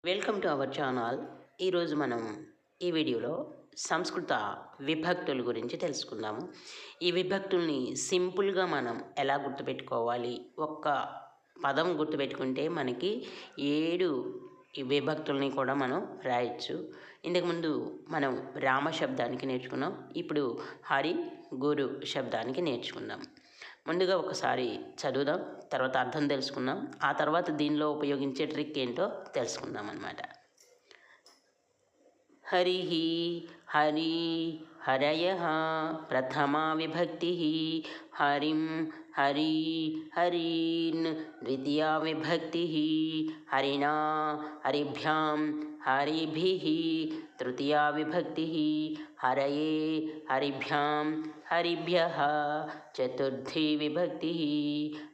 Welcome to our channel. ఈరోజు మనం ఈ వీడియోలో సంస్కృత విభక్తుల గురించి తెలుసుకుందాము. ఈ విభక్తుల్ని సింపుల్గా మనం ఎలా గుర్తుపెట్టుకోవాలి, ఒక్క పదం గుర్తుపెట్టుకుంటే మనకి 7 ఈ విభక్తుల్ని కూడా మనం రాయొచ్చు. ఇంతకుముందు మనం రామ శబ్దానికి నేర్చుకున్నాం. ఇప్పుడు హరి, గురు శబ్దానికి నేర్చుకుందాం. ముందుగా ఒకసారి చదువుదాం, తర్వాత అర్థం తెలుసుకుందాం. ఆ తర్వాత దీనిలో ఉపయోగించే ట్రిక్ ఏంటో తెలుసుకుందాం అన్నమాట. హరి, హరి, హరయ ప్రథమా విభక్తి. హరిం, హరి, హరీన్ ద్వితీయా విభక్తి. హరిణా, హరిభ్యాం, హరిభిః తృతీయా విభక్తి. హరయే, హరిభ్యాం, హరిభ్యః చతుర్థీ విభక్తి.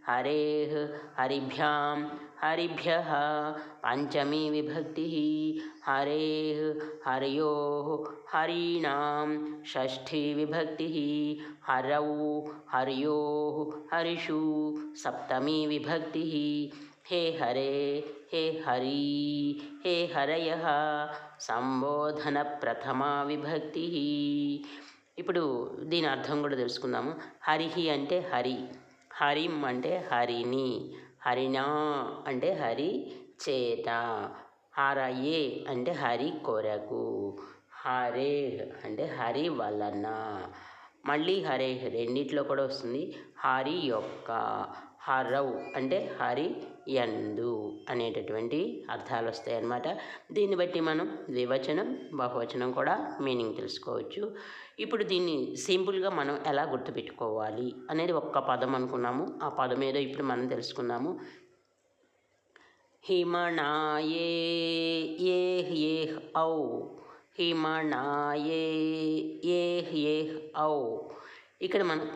హరేః, హరిభ్యాం, హరిభ్యః పంచమీ విభక్తి. హరేః, హర్యోః, హరీణాం షష్ఠీ విభక్తి. హరౌ, హర్యోః, హరిషు సప్తమీ విభక్తి. హే హరే, హే హరి, హే హరయః సంబోధన ప్రథమా విభక్తి. ఇప్పుడు దీని అర్థం కూడా తెలుసుకుందాము. హరిహి అంటే హరి, హరిం అంటే హరిని, హరిణా అంటే హరి చేత, హరయే అంటే హరి కొరకు, హరే అంటే హరి వలన, మళ్ళీ హరే రెండిట్లో కూడా వస్తుంది. హరి యొక్క, హరౌ అంటే హరి యందు అనేటటువంటి అర్థాలు వస్తాయి అన్నమాట. దీన్ని బట్టి మనం ద్వివచనం, బహువచనం కూడా మీనింగ్ తెలుసుకోవచ్చు. ఇప్పుడు దీన్ని సింపుల్గా మనం ఎలా గుర్తుపెట్టుకోవాలి అనేది ఒక్క పదం అనుకున్నాము. ఆ పదం ఏదో ఇప్పుడు మనం తెలుసుకుందాము. హిమణాయే ఏహ్ ఏహ్ ఔ, హిమణాయే ఏహ్ ఏహ్ ఔ. ఇక్కడ మనం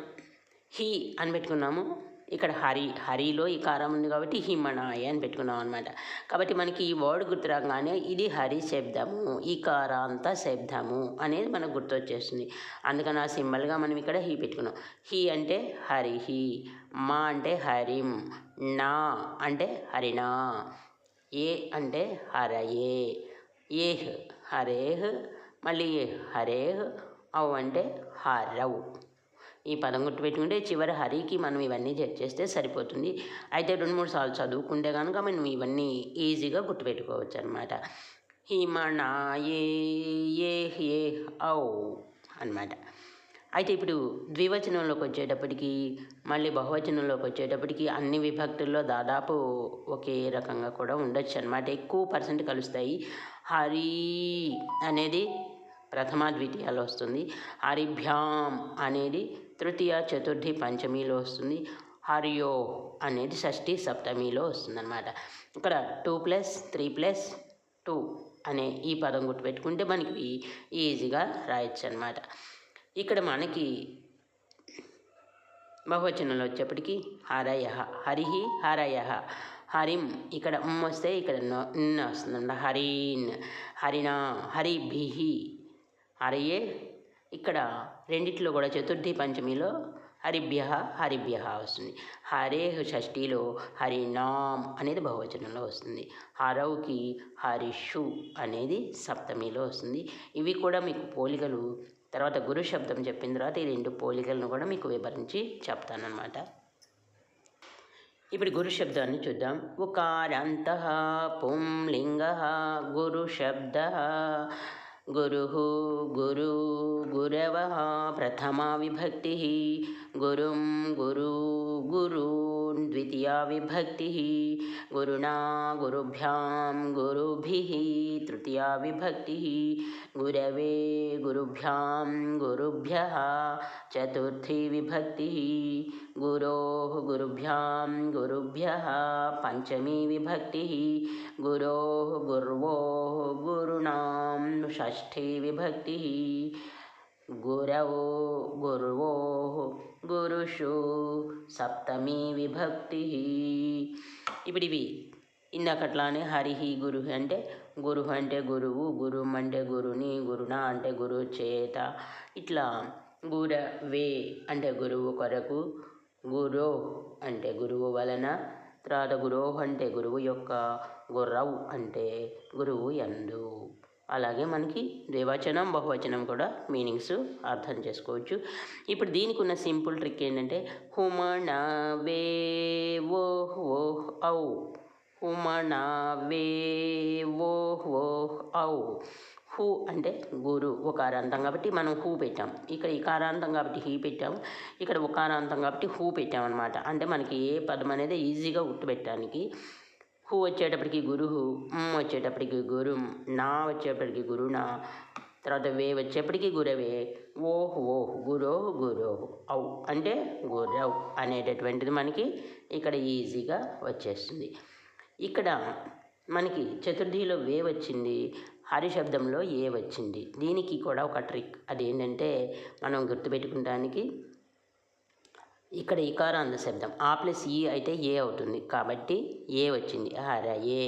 హి అని పెట్టుకున్నాము. ఇక్కడ హరి, హరిలో ఈ కారం ఉంది కాబట్టి హిమణాయ అని పెట్టుకున్నాం అనమాట. కాబట్టి మనకి ఈ వర్డ్ గుర్తురాగానే ఇది హరి శబ్దము, ఈ కారాంత శబ్దము అనేది మనకు గుర్తొచ్చేస్తుంది. అందుకని ఆ సింబల్గా మనం ఇక్కడ హి పెట్టుకున్నాం. హి అంటే హరిహి, మా అంటే హరిం, నా అంటే హరిణా, ఏ అంటే హరయే, ఏహ్ హరేహ్, మళ్ళీ హరేహ్, ఔ అంటే హరౌ. ఈ పదం గుర్తుపెట్టుకుంటే చివరి హరికి మనం ఇవన్నీ చేస్తే సరిపోతుంది. అయితే 2-3 సార్లు చదువుకుంటే కనుక మనం ఇవన్నీ ఈజీగా గుర్తుపెట్టుకోవచ్చు అనమాట. హిమణాయే ఏహ్ ఏహ్ ఔ అనమాట. అయితే ఇప్పుడు ద్వివచనంలోకి వచ్చేటప్పటికి, మళ్ళీ బహువచనంలోకి వచ్చేటప్పటికి అన్ని విభక్తుల్లో దాదాపు ఒకే రకంగా కూడా ఉండొచ్చు అనమాట. ఎక్కువ పర్సెంట్ కలుస్తాయి. హరి అనేది ప్రథమ ద్వితీయాలో వస్తుంది. హరిభ్యాం అనేది తృతీయ, చతుర్థి, పంచమీలో వస్తుంది. హర్యో అనేది షష్ఠి, సప్తమిలో వస్తుందన్నమాట. ఇక్కడ 2+3+2 అనే ఈ పదం గుర్తుపెట్టుకుంటే మనకి ఈజీగా రాయొచ్చు అనమాట. ఇక్కడ మనకి బహువచనంలో వచ్చేప్పటికి హరయ, హరిహి హరయ, హరిం ఇక్కడ వస్తే ఇక్కడ న వస్తుందన్నమాట. హరీన్, హరిణా, హరిభిహి, హరయే. ఇక్కడ రెండిట్లో కూడా చతుర్థి, పంచమిలో హరిభ్య, హరిభ్య వస్తుంది. హరే షష్ఠిలో హరినాం అనేది బహువచనంలో వస్తుంది. హరౌకి హరిషు అనేది సప్తమిలో వస్తుంది. ఇవి కూడా మీకు పోలికలు తర్వాత గురు శబ్దం చెప్పిన తర్వాత ఈ 2 పోలికలను కూడా మీకు వివరించి చెప్తానన్నమాట. ఇప్పుడు గురు శబ్దాన్ని చూద్దాం. ఉకారాంతః పుంలింగః గురు శబ్దః. గురుః, గురు, గురవః ప్రథమా విభక్తి. గురుం, గురు, గురూన్ ద్వితీయా విభక్తి. గురుణా, గురుభ్యాం, గురుభిః తృతీయా విభక్తి. గురవే, గురుభ్యాం, గురుభ్యః చతుర్థీ విభక్తి. గురోః, గురుభ్యాం, గురుభ్యః పంచమీ విభక్తి. గురోః, గుర్వోః, గురుణాం షష్ఠీ విభక్తి. గురౌ, గుర్వోః, గురుషు సప్తమీ విభక్తి. ఇప్పుడు ఇవి ఇందాకట్లానే హరిహి, గురు అంటే గురు అంటే గురువు, గురుం అంటే గురుని, గురుణ అంటే గురువు చేత, ఇట్లా గురవే అంటే గురువు కొరకు, గురో అంటే గురువు వలన, తర్వాత గురోహ్ అంటే గురువు యొక్క, గుర్రవ్ అంటే గురువు యందు. అలాగే మనకి ద్వివచనం బహువచనం కూడా మీనింగ్స్ అర్థం చేసుకోవచ్చు. ఇప్పుడు దీనికి ఉన్న సింపుల్ ట్రిక్ ఏంటంటే హుమణ వే ఓహ్ ఓహ్ ఔ, హుమణ వే ఓహ్ ఓహ్ ఔ. హూ అంటే గురు ఉకారాంతం కాబట్టి మనం హూ పెట్టాం. ఇక్కడ ఇకారాంతం కాబట్టి హీ పెట్టాము, ఇక్కడ ఉకారాంతం కాబట్టి హూ పెట్టామన్నమాట. అంటే మనకి ఏ పదం అనేది ఈజీగా గుర్తుపెట్టడానికి. హూ వచ్చేటప్పటికి గురుహు, వచ్చేటప్పటికి గురుం, నా వచ్చేటప్పటికి గురునా, తర్వాత వే వచ్చేప్పటికి గురవే, ఓహ్ ఓహ్ గురోహ్ గురోహ్, ఔ అంటే గురవ్ అనేటటువంటిది మనకి ఇక్కడ ఈజీగా వచ్చేస్తుంది. ఇక్కడ మనకి చతుర్థిలో వే వచ్చింది, హరి శబ్దంలో ఏ వచ్చింది. దీనికి కూడా ఒక ట్రిక్, అదేంటంటే మనం గుర్తుపెట్టుకోవడానికి ఇక్కడ ఇకారాంత శబ్దం ఆ ప్లస్ ఈ అయితే ఏ అవుతుంది కాబట్టి ఏ వచ్చింది, హరయే.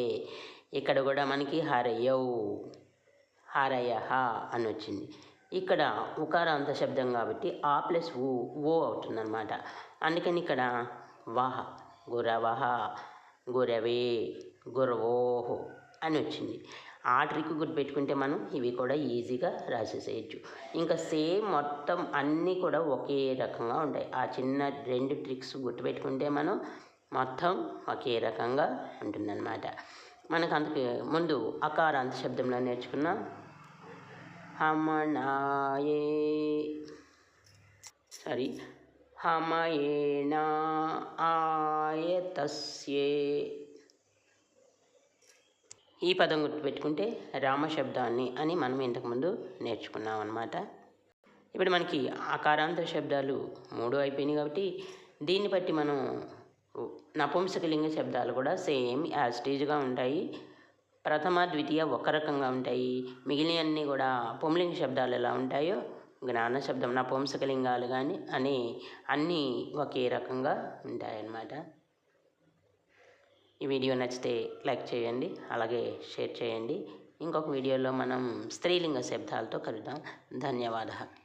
ఇక్కడ కూడా మనకి హరయౌ, హరయహ అని వచ్చింది. ఇక్కడ ఉకారాంత శబ్దం కాబట్టి ఆ ప్లస్ ఓ అవుతుందన్నమాట. అందుకని ఇక్కడ వహ, గురవహ, గురవే, గురవోహ్ అని వచ్చింది. ఆ ట్రిక్ గుర్తుపెట్టుకుంటే మనం ఇవి కూడా ఈజీగా రాసేసేయచ్చు. ఇంకా సేమ్ మొత్తం అన్నీ కూడా ఒకే రకంగా ఉంటాయి. ఆ చిన్న 2 ట్రిక్స్ గుర్తుపెట్టుకుంటే మనం మొత్తం ఒకే రకంగా ఉంటుందన్నమాట. మనకు అందుకు ముందు అకారాంత శబ్దంలో నేర్చుకున్నాం. హమనాయే, హమయేనా ఆయతస్యే. ఈ పదం గుర్తుపెట్టుకుంటే రామశబ్దాన్ని అని మనం ఇంతకుముందు నేర్చుకున్నాం అన్నమాట. ఇప్పుడు మనకి అకారాంత శబ్దాలు 3 అయిపోయినాయి కాబట్టి దీన్ని బట్టి మనం నపుంసకలింగ శబ్దాలు కూడా సేమ్ యాజ్ టీజ్గా ఉంటాయి. ప్రథమ ద్వితీయ ఒక రకంగా ఉంటాయి. మిగిలినవన్నీ కూడా పుంలింగ శబ్దాలు ఎలా ఉంటాయో జ్ఞాన శబ్దం నపుంసకలింగాలు కానీ అన్నీ ఒకే రకంగా ఉంటాయన్నమాట. ఈ వీడియో నచ్చితే లైక్ చేయండి, అలాగే షేర్ చేయండి. ఇంకొక వీడియోలో మనం స్త్రీలింగ శబ్దాలతో కలుద్దాం. ధన్యవాదాలు.